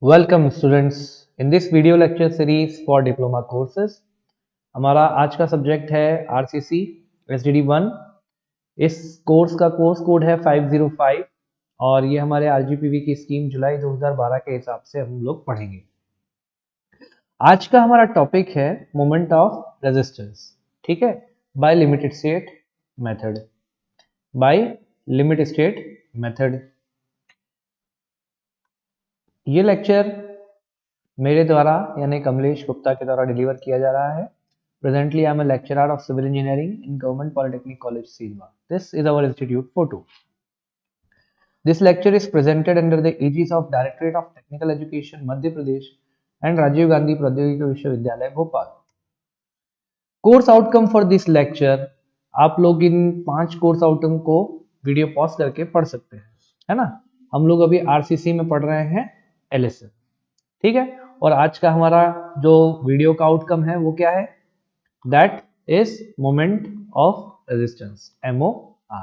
Welcome students in this video lecture series for diploma courses. हमारा आज का subject है आरसीसी एसडीडी 1। इस कोर्स का कोर्स कोड है 505 और ये हमारे आरजीपीवी की स्कीम जुलाई 2012 के हिसाब से हम लोग पढ़ेंगे। आज का हमारा टॉपिक है मोमेंट ऑफ रेजिस्टेंस। ठीक है, by limited state method. By limit state method. ये लेक्चर मेरे द्वारा यानी कमलेश गुप्ता के द्वारा डिलीवर किया जा रहा है। Presently I am a lecturer of civil engineering in government polytechnic college Silwa. This is our institute photo. This lecture is presented under the aegis of directorate of technical education Madhya Pradesh and Rajiv Gandhi Proudyogiki Vishwavidyalaya Bhopal. Course outcome for this lecture, आप लोग इन 5 course outcome को video pause करके पढ़ सकते हैं, है ना। हम लोग अभी आरसीसी में पढ़ रहे हैं एलएसए, ठीक है। और आज का हमारा जो वीडियो का आउटकम है वो क्या है? That is moment of resistance, MOR।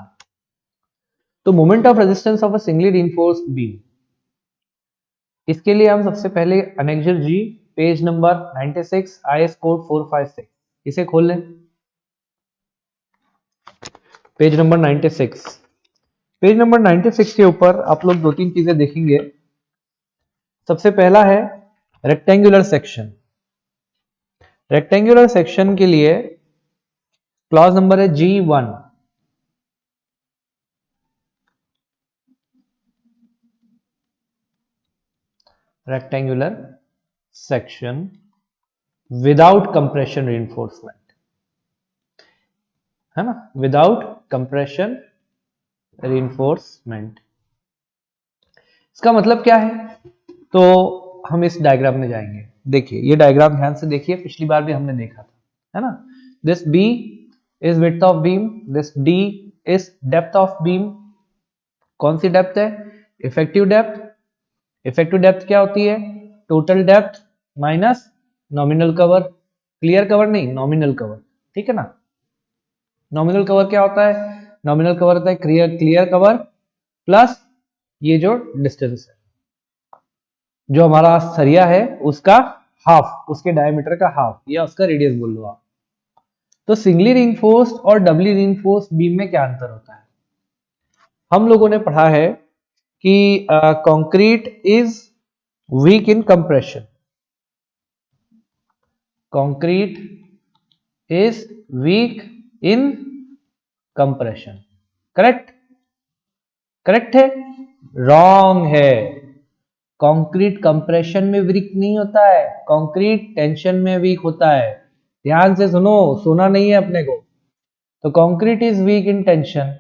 तो moment of resistance of a singly reinforced beam, इसके लिए हम सबसे पहले annexure G page number 96 IS code 456 इसे खोल लें। Page number 96। पेज नंबर 96 के ऊपर आप लोग 2-3 चीजें देखेंगे। सबसे पहला है रेक्टेंगुलर सेक्शन। रेक्टेंगुलर सेक्शन के लिए क्लॉज नंबर है G1। Rectangular section without compression reinforcement, है ना, विदाउट कंप्रेशन रिइंफोर्समेंट। इसका मतलब क्या है? तो हम इस डायग्राम में जाएंगे। देखिए ये डायग्राम ध्यान से देखिए, पिछली बार भी हमने देखा था, है ना। This B is width of beam, this D is depth of beam. कौन सी डेप्थ है? Effective depth. इफेक्टिव डेप्थ क्या होती है? Total depth minus nominal cover. Clear cover नहीं, नॉमिनल कवर, ठीक है ना। नॉमिनल कवर क्या होता है? नॉमिनल कवर होता है क्लियर कवर प्लस ये जो डिस्टेंस है, जो हमारा सरिया है उसका हाफ, उसके डायमीटर का हाफ, या उसका रेडियस बोल लो आप। तो सिंगली रिइंफोर्स्ड और डबली रिइंफोर्स्ड बीम में क्या अंतर होता है? हम लोगों ने पढ़ा है कि concrete is weak in compression. Concrete is weak in compression. Correct? Correct है? रॉन्ग है। कंक्रीट कंप्रेशन में वीक नहीं होता है, कंक्रीट टेंशन में वीक होता है। ध्यान से सुनो, सोना नहीं है अपने को। तो concrete is weak in tension,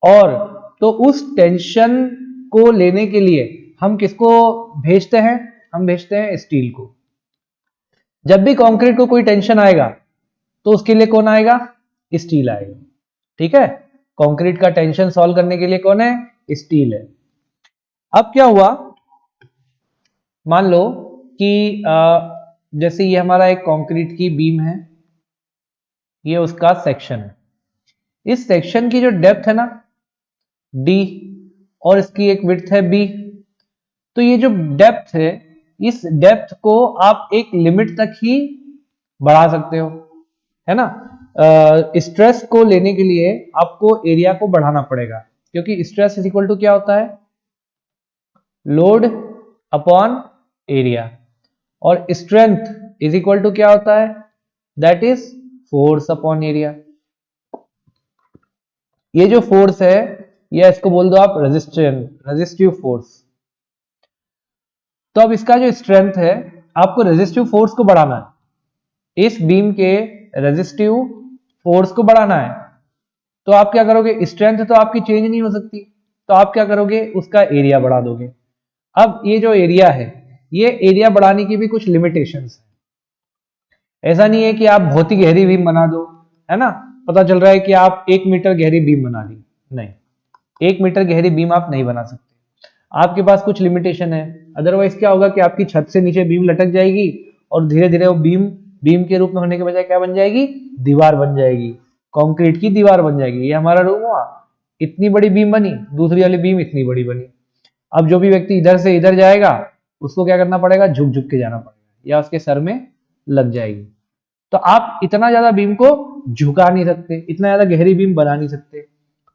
और तो उस टेंशन को लेने के लिए हम किसको भेजते हैं? हम भेजते हैं स्टील को। जब भी कंक्रीट को कोई टेंशन आएगा तो उसके लिए कौन आएगा? स्टील आएगा, ठीक है। कंक्रीट का टेंशन सॉल्व करने के लिए कौन है? स्टील है। अब क्या हुआ, मान लो कि जैसे ये हमारा एक कंक्रीट की बीम है, ये उसका सेक्शन है। इस सेक्शन की जो डेप्थ है ना D, और इसकी एक विड्थ है B। तो ये जो डेप्थ है, इस डेप्थ को आप एक लिमिट तक ही बढ़ा सकते हो, है ना। स्ट्रेस को लेने के लिए आपको एरिया को बढ़ाना पड़ेगा, क्योंकि स्ट्रेस इज इक्वल टू क्या होता है? Load upon area. और स्ट्रेंथ इज इक्वल टू क्या होता है? That is force upon area. ये जो फोर्स है, या इसको बोल दो आप रेजिस्टिव फोर्स। तो अब इसका जो स्ट्रेंथ है, आपको रेजिस्टिव फोर्स को बढ़ाना है, इस बीम के रेजिस्टिव फोर्स को बढ़ाना है। तो आप क्या करोगे? स्ट्रेंथ तो आपकी चेंज नहीं हो सकती, तो आप क्या करोगे? उसका एरिया बढ़ा दोगे। अब ये जो एरिया है, ये एरिया बढ़ाने की भी कुछ लिमिटेशंस है। ऐसा नहीं है कि आप बहुत ही गहरी बीम बना दो, है ना। पता चल रहा है कि आप 1 मीटर गहरी बीम बना दी, नहीं, 1 मीटर गहरी बीम आप नहीं बना सकते, आपके पास कुछ लिमिटेशन है। अदरवाइज क्या होगा कि आपकी छत से नीचे बीम लटक जाएगी और धीरे धीरे वो बीम के रूप में होने के बजाय क्या बन जाएगी? दीवार बन जाएगी, कंक्रीट की दीवार बन जाएगी। ये हमारा रूम हुआ, इतनी बड़ी बीम बनी, दूसरी वाली बीम इतनी बड़ी बनी। अब जो भी व्यक्ति इधर से इधर जाएगा उसको क्या करना पड़ेगा, झुक झुक के जाना पड़ेगा या उसके सर में लग जाएगी। तो आप इतना ज्यादा बीम को झुका नहीं सकते, इतना ज्यादा गहरी बीम बना नहीं सकते।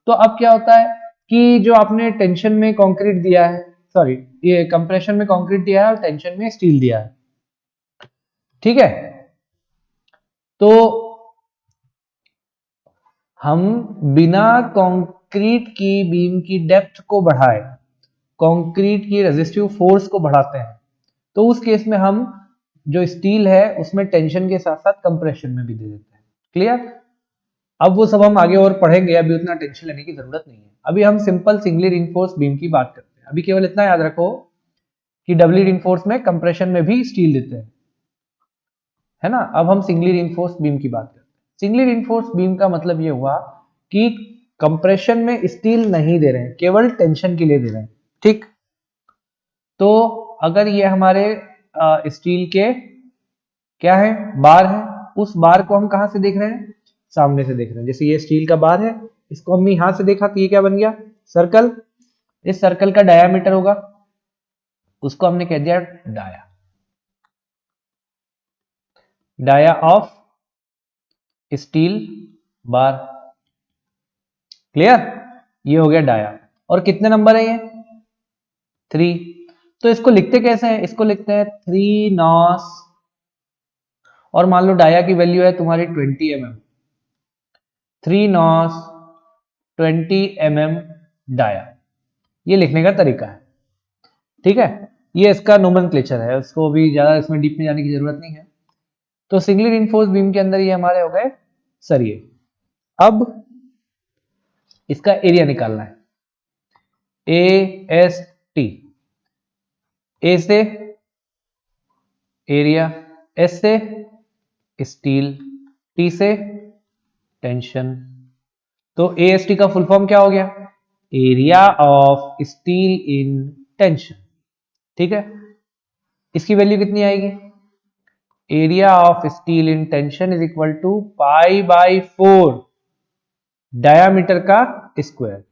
तो अब क्या होता है कि जो आपने टेंशन में कंक्रीट दिया है, सॉरी ये कंप्रेशन में कंक्रीट दिया है और टेंशन में स्टील दिया है, ठीक है। तो हम बिना कंक्रीट की बीम की डेप्थ को बढ़ाए कंक्रीट की रेजिस्टिव फोर्स को बढ़ाते हैं, तो उस केस में हम जो स्टील है उसमें टेंशन के साथ साथ कंप्रेशन में भी दे देते हैं। क्लियर? अब वो सब हम आगे और पढ़ेंगे, अभी उतना टेंशन लेने की जरूरत नहीं है। अभी हम सिंपल सिंगली रिइंफोर्स बीम की बात करते हैं। अभी केवल इतना याद रखो कि डबली रिइंफोर्स में कंप्रेशन में भी स्टील देते हैं, है ना। अब हम सिंगली रिइंफोर्स बीम की बात करते हैं। सिंगली रिइंफोर्स बीम का मतलब ये हुआ कि कंप्रेशन में स्टील नहीं दे रहे हैं, केवल टेंशन के लिए दे रहे हैं, ठीक। तो अगर ये हमारे स्टील के क्या है, बार है, उस बार को हम कहां से देख रहे हैं, सामने से देख रहे हैं। जैसे ये स्टील का बार है, इसको हमने यहां से देखा तो ये क्या बन गया, सर्कल। इस सर्कल का डायामीटर होगा, उसको हमने कह दिया dia, dia of steel bar. Clear? ये हो गया डाया। और कितने नंबर है ये, 3। तो इसको लिखते कैसे हैं, इसको लिखते हैं 3 नॉस, और मान लो डाया की वैल्यू है तुम्हारी 20 mm, 3 नॉस 20 mm डाया। ये लिखने का तरीका है, ठीक है। ये इसका नोमेनक्लेचर है, उसको भी ज्यादा इसमें डीप में जाने की जरूरत नहीं है। तो सिंगली रिइंफोर्स्ड बीम के अंदर ये हमारे हो गए सरिये। अब इसका एरिया निकालना है, AST, ए से एरिया, एस से स्टील, टी से टेंशन। तो AST का फुल फॉर्म क्या हो गया, area of steel in tension, ठीक है। इसकी वैल्यू कितनी आएगी, area of steel in tension is equal to π/4 diameter का स्क्वायर।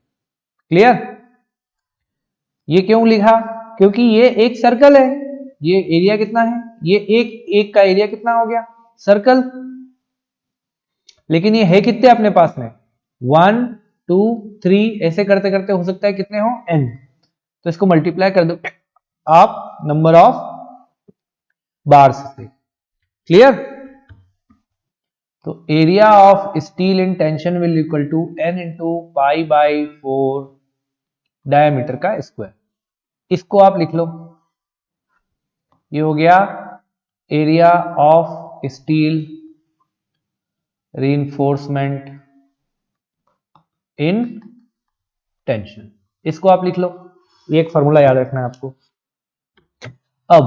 क्लियर? ये क्यों लिखा, क्योंकि ये एक सर्कल है, ये एरिया कितना है, ये एक का एरिया कितना हो गया, सर्कल। लेकिन ये है कितने अपने पास में, 1 2 3, ऐसे करते करते हो सकता है कितने हो, n। तो इसको मल्टीप्लाई कर दो आप नंबर ऑफ बार्स से। क्लियर? तो area of steel in tension will equal to n into π/4 diameter का स्क्वायर। इसको आप लिख लो, ये हो गया area of steel reinforcement in tension, इसको आप लिख लो। ये एक फॉर्मूला याद रखना है आपको। अब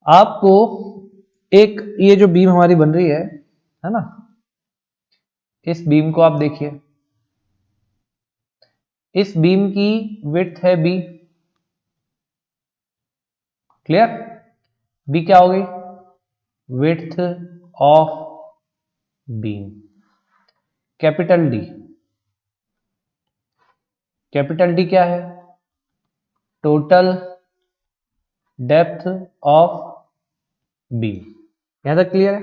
आपको एक ये जो बीम हमारी बन रही है ना, इस बीम को आप देखिए, इस बीम की विड्थ है b। क्लियर? b क्या हो गई, width of beam. Capital D, capital D क्या है, टोटल डेप्थ ऑफ बीम। यहां तक क्लियर है?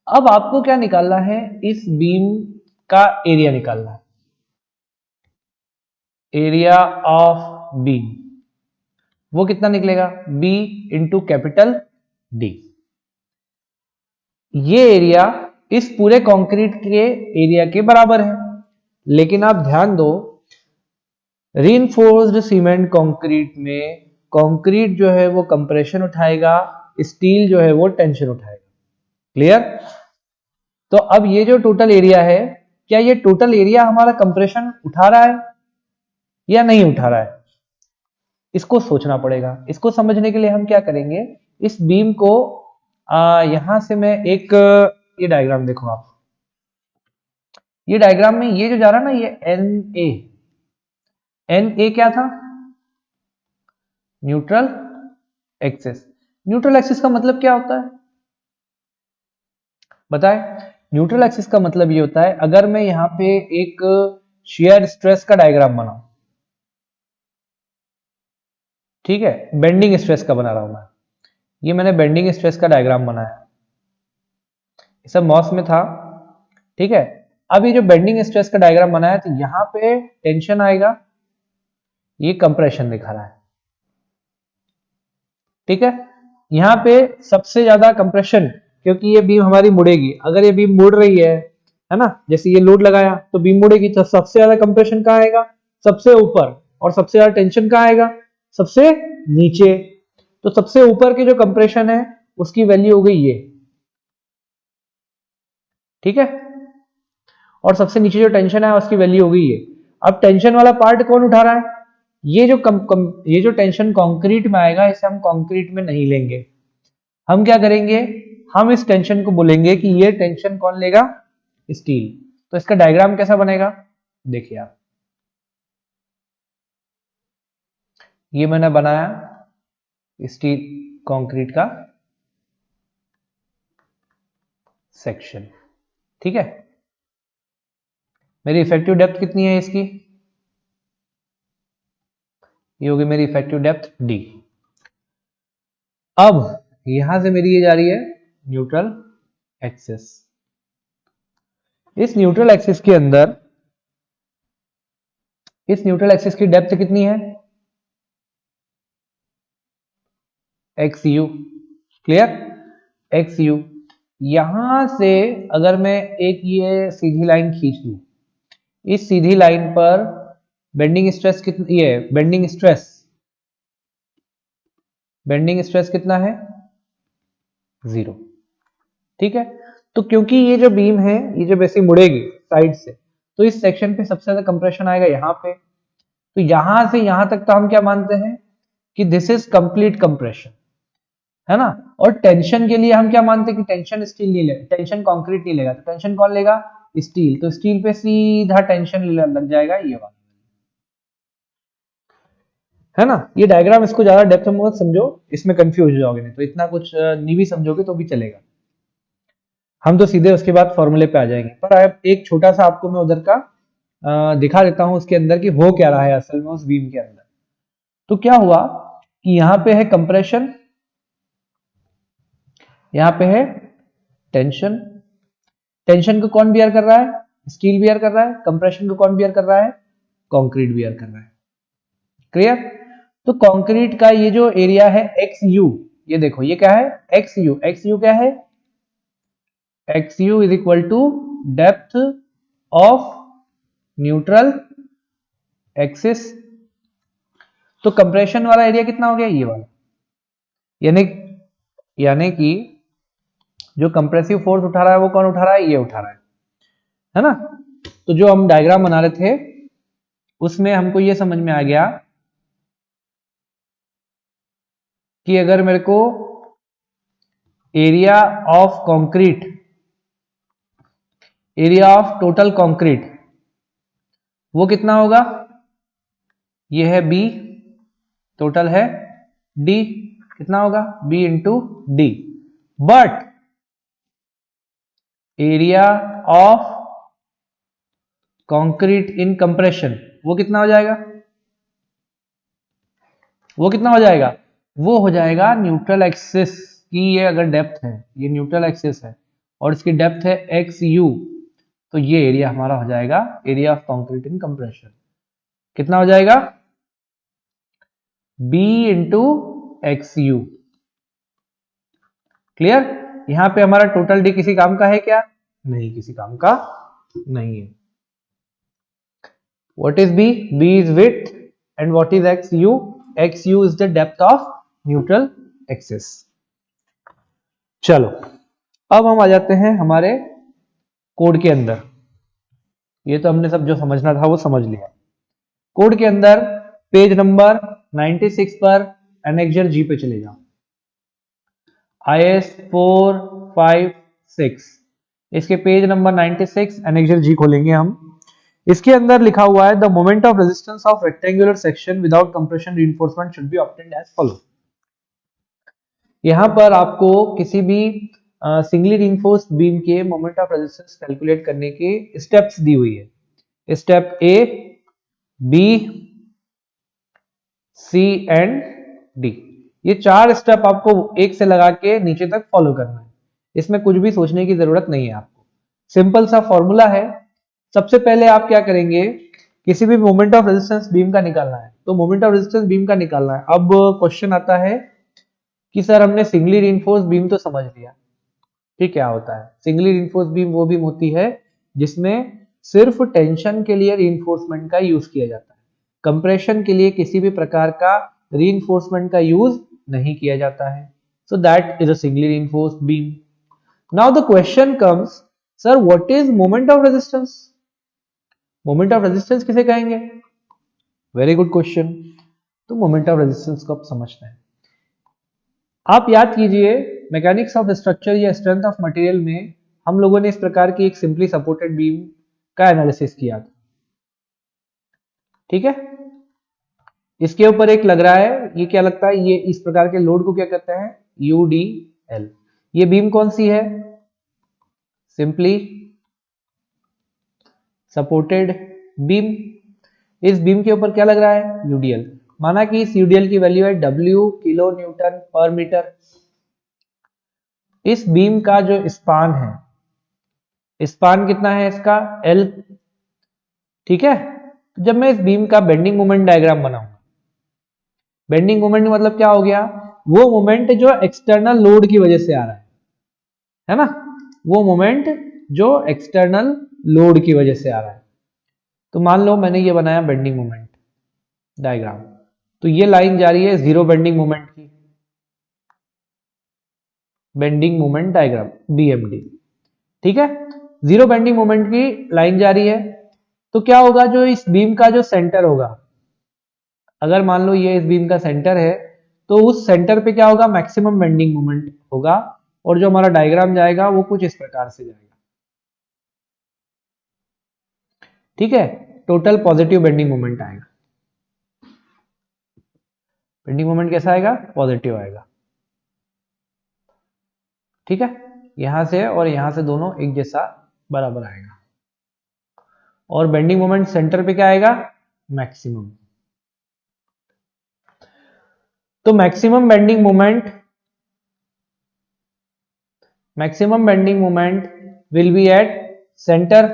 अब आपको क्या निकालना है, इस बीम का एरिया निकालना है, एरिया ऑफ बीम। वो कितना निकलेगा, b इंटू कैपिटल D। ये एरिया इस पूरे कंक्रीट के एरिया के बराबर है। लेकिन आप ध्यान दो, रीइंफोर्स्ड सीमेंट कंक्रीट में कंक्रीट जो है वो कंप्रेशन उठाएगा, स्टील जो है वो टेंशन उठाएगा। क्लियर? तो अब ये जो टोटल एरिया है, क्या ये टोटल एरिया हमारा कंप्रेशन उठा रहा है या नहीं उठा रहा है, इसको सोचना पड़ेगा। इसको समझने के लिए हम क्या करेंगे, इस बीम को यहां से मैं एक ये डायग्राम देखो आप, ये डायग्राम में ये जो जा रहा है ना, ये NA क्या था, न्यूट्रल एक्सिस। न्यूट्रल एक्सिस का मतलब क्या होता है बताएं। न्यूट्रल एक्सिस का मतलब ये होता है, अगर मैं यहां पे एक शियर स्ट्रेस का डायग्राम बनाऊं, ठीक है, बेंडिंग स्ट्रेस का बना रहा हूं मैं। ये मैंने बेंडिंग स्ट्रेस का डायग्राम बनाया, सब मॉस में था। ठीक है, अब ये जो बेंडिंग स्ट्रेस का डायग्राम बनाया तो यहां पे टेंशन आएगा, ये कंप्रेशन दिखा रहा है। ठीक है, यहां पे सबसे ज्यादा कंप्रेशन, क्योंकि ये बीम हमारी मुड़ेगी, अगर ये बीम मुड़ रही है ना, जैसे ये लोड लगाया तो बीम मुड़ेगी, तो सबसे ज्यादा कंप्रेशन कहां आएगा? सबसे ऊपर। और सबसे ज्यादा टेंशन कहां आएगा? सबसे नीचे। तो सबसे ऊपर की जो कंप्रेशन है उसकी वैल्यू हो गई ये। ठीक है, और सबसे नीचे जो टेंशन है उसकी वैल्यू हो गई ये। अब टेंशन वाला पार्ट कौन उठा रहा है? ये जो ये जो टेंशन कंक्रीट में आएगा, इसे हम कंक्रीट में नहीं लेंगे। हम क्या करेंगे? हम इस टेंशन को बोलेंगे कि ये टेंशन कौन लेगा? स्टील। तो इसका डायग्राम कैसा बनेगा? देखिए आप, ये मैंने बनाया स्टील कंक्रीट का सेक्शन। ठीक है, मेरी इफेक्टिव डेप्थ कितनी है इसकी? ये होगी मेरी इफेक्टिव डेप्थ डी। अब यहां से मेरी ये जा रही है न्यूट्रल एक्सिस। इस न्यूट्रल एक्सिस के अंदर, इस न्यूट्रल एक्सिस की डेप्थ कितनी है? X u. Clear? X you. यहां से अगर मैं एक ये सीधी लाइन खींच दूं, इस सीधी लाइन पर बेंडिंग स्ट्रेस कितनी है? बेंडिंग स्ट्रेस कितना है? 0। ठीक है, तो क्योंकि ये जो बीम है ये जब ऐसे मुड़ेगी साइड से, तो इस सेक्शन पे सबसे ज्यादा कंप्रेशन आएगा यहाँ पे। तो यहां से यहां तक तो हम क्या मानते हैं कि दिस इज कंप्लीट कंप्रेशन, है ना। और टेंशन के लिए हम क्या मानते हैं कि टेंशन स्टील नहीं लेगा, टेंशन कंक्रीट नहीं लेगा, तो टेंशन कौन लेगा? स्टील। तो स्टील पे सीधा टेंशन लग जाएगा ये वाला, है ना। ये डायग्राम इसको ज्यादा डेप्थ में मत समझो, इसमें कंफ्यूज हो जाओगे, नहीं तो इतना कुछ नहीं भी समझोगे तो भी चलेगा। हम तो सीधे उसके बाद फॉर्मूले पे आ जाएंगे, पर अब एक छोटा सा आपको मैं उधर का दिखा देता हूं उसके अंदर कि हो क्या रहा है असल में उस बीम के अंदर। तो क्या हुआ कि यहाँ पे है कंप्रेशन, यहाँ पे है टेंशन। टेंशन को कौन बियर कर रहा है? स्टील बियर कर रहा है। कंप्रेशन को कौन बियर कर रहा है? कंक्रीट बियर कर रहा है। क्लियर? तो कंक्रीट का ये जो एरिया है एक्स यू, ये देखो ये क्या है? X you. एक्स यू क्या है? X u is equal to depth of neutral axis. तो कंप्रेशन वाला एरिया कितना हो गया? ये वाला। यानी यानी कि जो कंप्रेसिव फोर्स उठा रहा है वो कौन उठा रहा है? ये उठा रहा है ना। तो जो हम डायग्राम बना रहे थे उसमें हमको ये समझ में आ गया कि अगर मेरे को area of concrete, area of total concrete वो कितना होगा? ये है बी, टोटल है डी, कितना होगा? B into d. But area of concrete in compression वो कितना हो जाएगा? वो कितना हो जाएगा? वो हो जाएगा न्यूट्रल एक्सिस की, ये अगर डेप्थ है, ये न्यूट्रल एक्सिस है और इसकी डेप्थ है एक्स यू, तो ये एरिया हमारा हो जाएगा area of concrete in compression. कितना हो जाएगा? B into x u. Clear? यहां पे हमारा टोटल डी किसी काम का है क्या? नहीं, किसी काम का नहीं है। What is B? B is width and what is XU? XU is the depth of neutral axis. चलो, अब हम आ जाते हैं हमारे कोड के अंदर। ये तो हमने सब जो समझना था वो समझ लिया। कोड के अंदर पेज नंबर 96 पर एनेक्जर जी पे चले जाओ। IS 456 इसके पेज नंबर 96 एनेक्जर जी खोलेंगे हम। इसके अंदर लिखा हुआ है the moment of resistance of rectangular section without compression reinforcement should be obtained as follow. यहां पर आपको किसी भी सिंगली रीइंफोर्स्ड बीम के मोमेंट ऑफ रेजिस्टेंस कैलकुलेट करने के स्टेप्स दी हुई है। Step A, B, C and D. ये 4 स्टेप आपको एक से लगा के नीचे तक फॉलो करना है, इसमें कुछ भी सोचने की जरूरत नहीं है आपको, सिंपल सा फॉर्मूला है। सबसे पहले आप क्या करेंगे, किसी भी मोमेंट ऑफ रेजिस्टेंस बीम का निकालना है, तो मोमेंट ऑफ रेजिस्टेंस बीम का निकालना है। अब क्वेश्चन आता है कि सर हमने सिंगली रीइंफोर्स्ड बीम तो समझ लिया, ठीक, क्या होता है सिंगली रीइंफोर्स्ड बीम? वो बीम होती है जिसमें सिर्फ टेंशन के लिए रीइंफोर्समेंट का यूज किया जाता है, कंप्रेशन के लिए किसी भी प्रकार का रीइंफोर्समेंट का यूज नहीं किया जाता है। So that is a singly reinforced beam. Now the question comes, sir what is moment of resistance? Moment of resistance किसे कहेंगे? Very good question. तो मोमेंट ऑफ रेजिस्टेंस को आप समझते हैं। आप याद कीजिए मैकेनिक्स ऑफ स्ट्रक्चर या स्ट्रेंथ ऑफ मटेरियल में हम लोगों ने इस प्रकार की एक सिंपली सपोर्टेड बीम का एनालिसिस किया था, ठीक है। इसके ऊपर एक लग रहा है, ये क्या लगता है, ये इस प्रकार के लोड को क्या कहते हैं, यूडीएल। ये बीम कौन सी है, सिंपली सपोर्टेड बीम। इस बीम के ऊपर क्या लग रहा है, यूडीएल। माना कि इस यूडीएल की वैल्यू है डब्ल्यू किलो न्यूटन पर मीटर। इस बीम का जो स्पान है, स्पान कितना है इसका, एल, ठीक है। तो जब मैं इस बीम का बेंडिंग मोमेंट डायग्राम बनाऊंगा, बेंडिंग मोमेंट मतलब क्या हो गया, वो मोमेंट जो एक्सटर्नल लोड की वजह से आ रहा है ना, वो मोमेंट जो एक्सटर्नल लोड की वजह से आ रहा है। तो मान लो मैंने ये बनाया बेंडिंग मोमेंट डायग्राम, तो ये लाइन जा रही है जीरो बेंडिंग मोमेंट की, बेंडिंग मोमेंट डायग्राम बीएमडी, ठीक है। जीरो बेंडिंग मोमेंट की लाइन जा रही है, तो क्या होगा, जो इस बीम का जो सेंटर होगा, अगर मान लो ये इस बीम का सेंटर है, तो उस सेंटर पे क्या होगा, मैक्सिमम बेंडिंग मोमेंट होगा, और जो हमारा डायग्राम जाएगा वो कुछ इस प्रकार से जाएगा, ठीक है। टोटल पॉजिटिव बेंडिंग मोमेंट आएगा। बेंडिंग मोमेंट कैसा आएगा, पॉजिटिव आएगा, ठीक है। यहां से और यहां से दोनों एक जैसा बराबर आएगा, और बेंडिंग मोमेंट सेंटर पे क्या आएगा, मैक्सिमम। तो maximum bending moment will be at centre.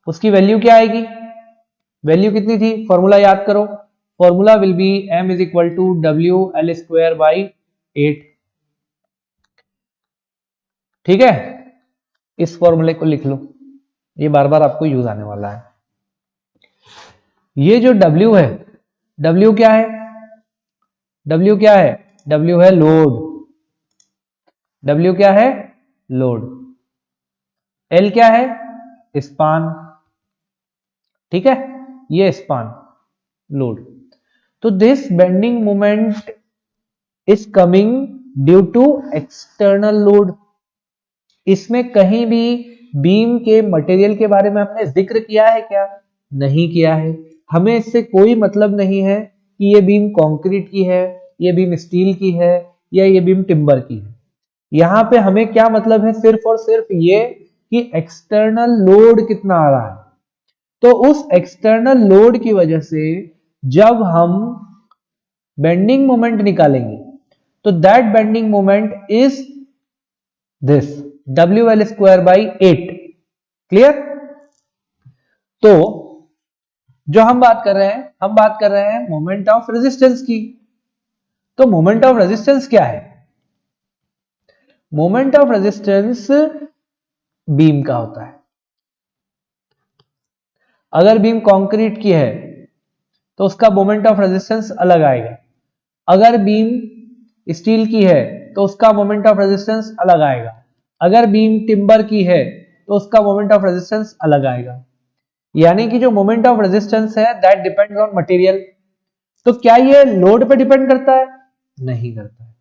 उसकी वैल्यू क्या आएगी, वैल्यू कितनी थी, फॉर्मूला याद करो, formula will be m is equal to डब्ल्यू एल स्क्वायर बाई 8, ठीक है। इस फॉर्मूले को लिख लो, ये बार बार आपको यूज आने वाला है। ये जो W है, W क्या है, W क्या है, W है लोड, W क्या है, लोड। L क्या है, स्पान, ठीक है, ये स्पान, लोड। तो this bending moment is coming due to external load. इसमें कहीं भी बीम के मटेरियल के बारे में हमने जिक्र किया है क्या, नहीं किया है। हमें इससे कोई मतलब नहीं है कि ये बीम कंक्रीट की है, ये बीम स्टील की है, या ये बीम टिम्बर की है। यहां पे हमें क्या मतलब है, सिर्फ और सिर्फ ये कि एक्सटर्नल लोड कितना आ रहा है। तो उस एक्सटर्नल लोड की वजह से जब हम बेंडिंग मोमेंट निकालेंगे, तो that bending moment is this W l square by 8, clear. तो जो हम बात कर रहे हैं, हम बात कर रहे हैं मोमेंट ऑफ रेजिस्टेंस की। तो मोमेंट ऑफ रेजिस्टेंस क्या है, मोमेंट ऑफ रेजिस्टेंस बीम का होता है। अगर बीम कंक्रीट की है तो उसका मोमेंट ऑफ रेजिस्टेंस अलग आएगा, अगर बीम स्टील की है तो उसका मोमेंट ऑफ रेजिस्टेंस अलग आएगा, अगर बीम टिम्बर की है तो उसका मोमेंट ऑफ रेजिस्टेंस अलग आएगा। यानी कि जो मोमेंट ऑफ रेजिस्टेंस है दैट डिपेंड्स ऑन मटेरियल। तो क्या ये लोड पे डिपेंड करता है, नहीं करता है।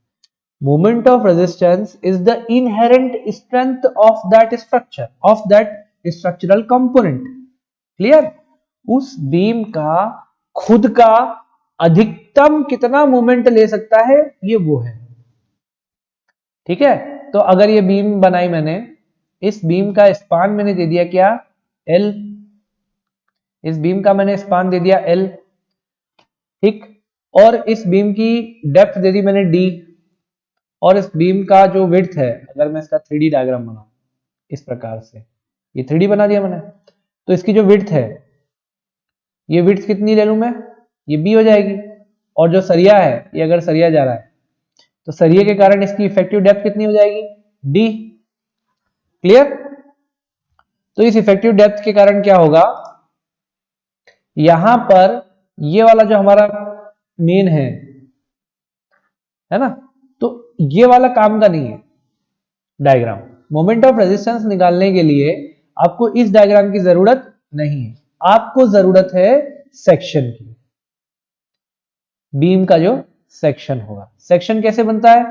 Moment of resistance is the inherent strength of that structure, of that structural component, clear. उस बीम का खुद का अधिकतम कितना मोमेंट ले सकता है, ये वो है, ठीक है। तो अगर ये बीम बनाई मैंने, इस बीम का स्पान मैंने दे दिया क्या, L, इस बीम का मैंने स्पान दे दिया L, ठीक। और इस बीम की डेप्थ दे दी मैंने d, और इस बीम का जो विड्थ है, अगर मैं इसका 3D डायग्राम बनाऊं इस प्रकार से, ये 3D बना दिया मैंने, तो इसकी जो विड्थ है, ये विड्थ कितनी ले लूं मैं, ये b हो जाएगी। और जो सरिया है, ये अगर सरिया जा रहा है तो सरिये के कारण इसकी इफेक्टिव डेप्थ कितनी हो जाएगी, d। क्लियर। तो इस इफेक्टिव डेप्थ के कारण क्या होगा, यहां पर ये वाला जो हमारा मेन है ना, तो ये वाला काम का नहीं है डायग्राम। मोमेंट ऑफ रेजिस्टेंस निकालने के लिए आपको इस डायग्राम की जरूरत नहीं है, आपको जरूरत है सेक्शन की, बीम का जो सेक्शन होगा। सेक्शन कैसे बनता है,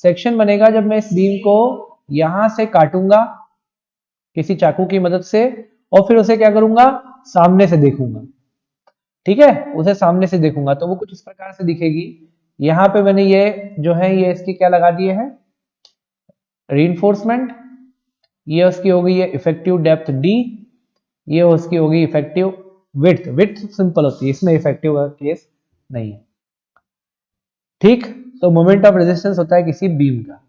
सेक्शन बनेगा जब मैं इस बीम को यहां से काटूंगा किसी चाकू की मदद से, और फिर उसे क्या करूंगा, सामने से देखूंगा। ठीक है, उसे सामने से देखूंगा तो वो कुछ इस प्रकार से दिखेगी। यहां पे मैंने ये जो है ये इसके क्या लगा दिए हैं, रीइंफोर्समेंट। ये उसकी हो गई है इफेक्टिव डेप्थ d, ये उसकी हो गई इफेक्टिव विड्थ। विड्थ सिंपल होती है, इसमें इफेक्टिव का केस नहीं है। ठीक, तो मोमेंट ऑफ रेजिस्टेंस होता है किसी बीम का,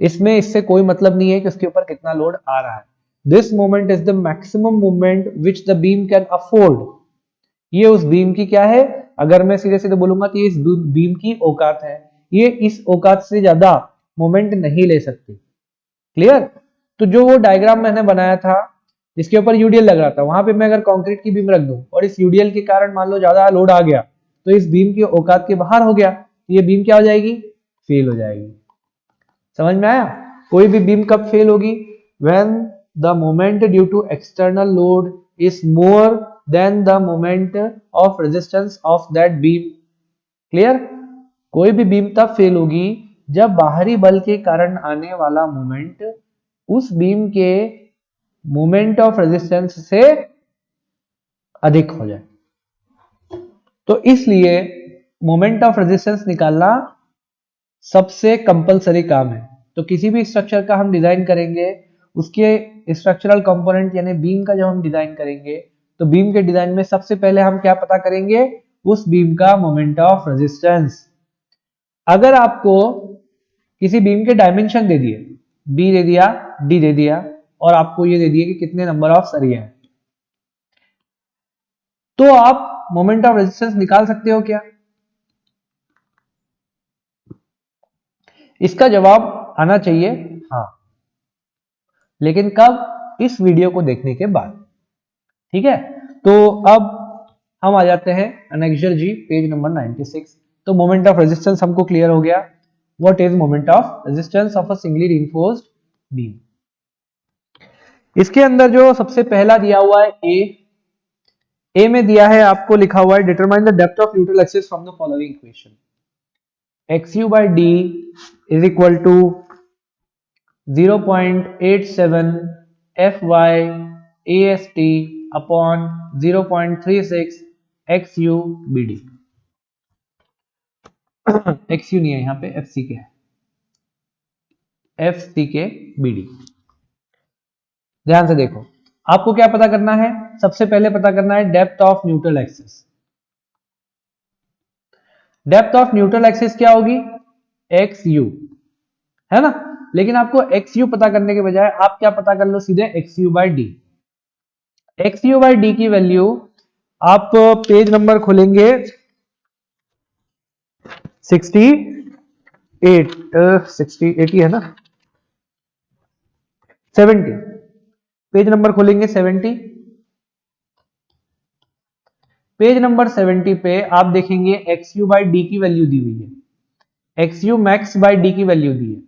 इसमें इससे कोई मतलब नहीं है कि उसके ऊपर कितना लोड आ रहा है। This moment is the maximum moment which the beam can afford. ये उस बीम की क्या है, अगर मैं सीधे सीधे बोलूंगा तो ये इस बीम की औकात है, ये इस औकात से ज्यादा मोमेंट नहीं ले सकती। क्लियर। तो जो वो डायग्राम मैंने बनाया था जिसके ऊपर यूडीएल लग रहा था, वहां पे मैं अगर कंक्रीट की बीम रख दूं और इस यूडीएल के कारण मान लो ज्यादा लोड आ गया तो इस बीम की औकात के बाहर हो गया, ये बीम क्या हो जाएगी, फेल हो जाएगी। समझ में आया। कोई भी बीम कब फेल होगी, when the moment due to external load is more than the moment of resistance of that beam. Clear. कोई भी बीम तब फेल होगी जब बाहरी बल के कारण आने वाला मोमेंट उस बीम के मोमेंट ऑफ रेजिस्टेंस से अधिक हो जाए। तो इसलिए मोमेंट ऑफ रेजिस्टेंस निकालना सबसे कंपलसरी काम है। तो किसी भी स्ट्रक्चर का हम डिजाइन करेंगे, उसके स्ट्रक्चरल कंपोनेंट यानी बीम का जब हम डिजाइन करेंगे तो बीम के डिजाइन में सबसे पहले हम क्या पता करेंगे, उस बीम का मोमेंट ऑफ रेजिस्टेंस। अगर आपको किसी बीम के डायमेंशन दे दिए, बी दे दिया, डी दे दिया, और आपको ये दे दिए कि कितने नंबर ऑफ सरिया है, तो आप मोमेंट ऑफ रेजिस्टेंस निकाल सकते हो क्या? इसका जवाब आना चाहिए हाँ, लेकिन कब, इस वीडियो को देखने के बाद। ठीक है, तो अब हम आ जाते हैं अनेक्जर जी, पेज नंबर 96। तो मोमेंट ऑफ रेजिस्टेंस हमको क्लियर हो गया। What is moment of resistance of a singly reinforced beam. इसके अंदर जो सबसे पहला दिया हुआ है ए में दिया है आपको, लिखा हुआ है determine the depth of neutral axis from the following equation. XU by D is equal to 0.87 Fy AST upon 0.36 XU BD। XU नहीं है यहाँ पे, FC के है, FC के BD। ध्यान से देखो, आपको क्या पता करना है, सबसे पहले पता करना है depth of neutral axis. Depth of neutral axis क्या होगी, XU, है ना। लेकिन आपको XU पता करने के बजाय आप क्या पता कर लो, सीधे XU by D। XU by D की वैल्यू आप पेज नंबर खोलेंगे 68 है ना, 70, पेज नंबर खोलेंगे 70। पेज नंबर 70 पे आप देखेंगे XU by D की वैल्यू दी हुई है, XU max by D की वैल्यू दी है।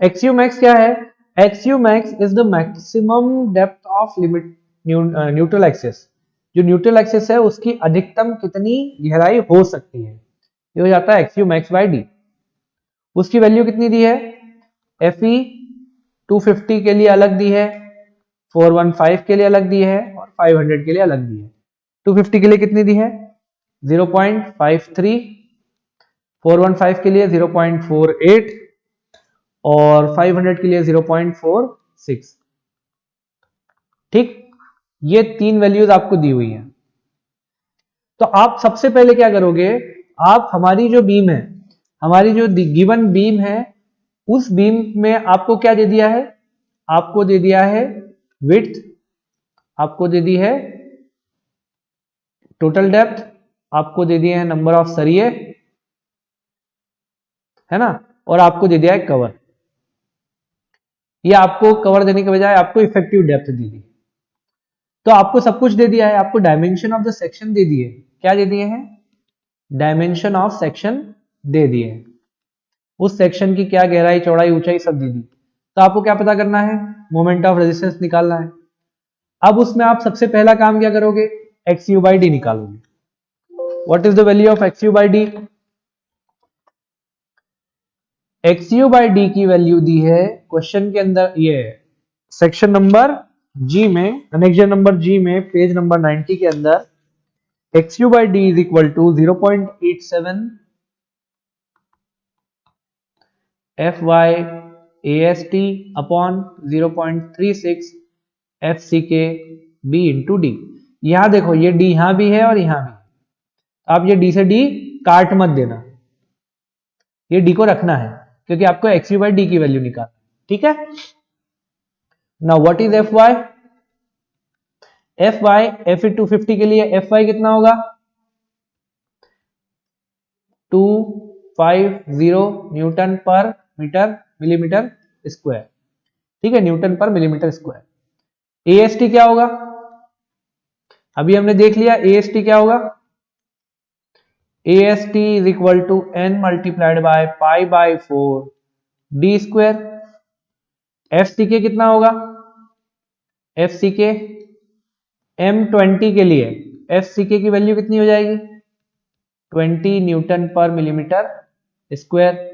XU max क्या है, XU max is the maximum depth of limit neutral axis. जो न्यूट्रल एक्सिस है उसकी अधिकतम कितनी गहराई हो सकती है, ये हो जाता है XU max by D। उसकी वैल्यू कितनी दी है, Fe 250 के लिए अलग दी है, 415 के लिए अलग दी है, और 500 के लिए अलग दी है। 250 के लिए कितनी दी है, 0.53, 415 के लिए 0.48, और 500 के लिए 0.46। ठीक, ये तीन वैल्यूज आपको दी हुई हैं। तो आप सबसे पहले क्या करोगे, आप हमारी जो बीम है, हमारी जो गिवन बीम है, उस बीम में आपको क्या दे दिया है, आपको दे दिया है विड्थ, आपको दे दी है टोटल डेप्थ, आपको दे दिए हैं नंबर ऑफ सरिये, है ना, और आपको दे दिया है कवर। ये आपको कवर देने के बजाय आपको इफेक्टिव डेप्थ दे दी। तो आपको सब कुछ दे दिया है, आपको डायमेंशन ऑफ द सेक्शन दे दिए, क्या दे दिए हैं, डायमेंशन ऑफ सेक्शन दे दिए, उस सेक्शन की क्या गहराई चौड़ाई ऊंचाई सब दे दी। तो आपको क्या पता करना है, मोमेंट ऑफ रेजिस्टेंस निकालना है। अब उसमें आप सबसे पहला काम क्या करोगे, एक्स यू बाई डी निकालोगे। What is the value of x u by D, x u by d की वैल्यू दी है क्वेश्चन के अंदर, ये सेक्शन नंबर जी में, कनेक्शन नंबर जी में, पेज नंबर 90 के अंदर, x u by d is equal to 0.87 f y a s t upon 0.36 f c k b into D. यहां देखो ये डी यहां भी है और यहां भी, आप ये डी से डी काट मत देना, ये डी को रखना है क्योंकि आपको एक्स यू बाई डी की वैल्यू निकालना, ठीक है। Now what is f y, f y f 250 के लिए एफ वाई कितना होगा, 250 न्यूटन पर मीटर मिलीमीटर स्क्वायर, ठीक है, न्यूटन पर मिलीमीटर स्क्वायर। एएसटी क्या होगा, अभी हमने देख लिया एएसटी क्या होगा, AST is equal to n multiplied by pi by 4 d square. F c k कितना होगा, एफ सी के M20 के लिए एफ सी के की वैल्यू कितनी हो जाएगी, 20 न्यूटन पर मिलीमीटर स्क्वायर।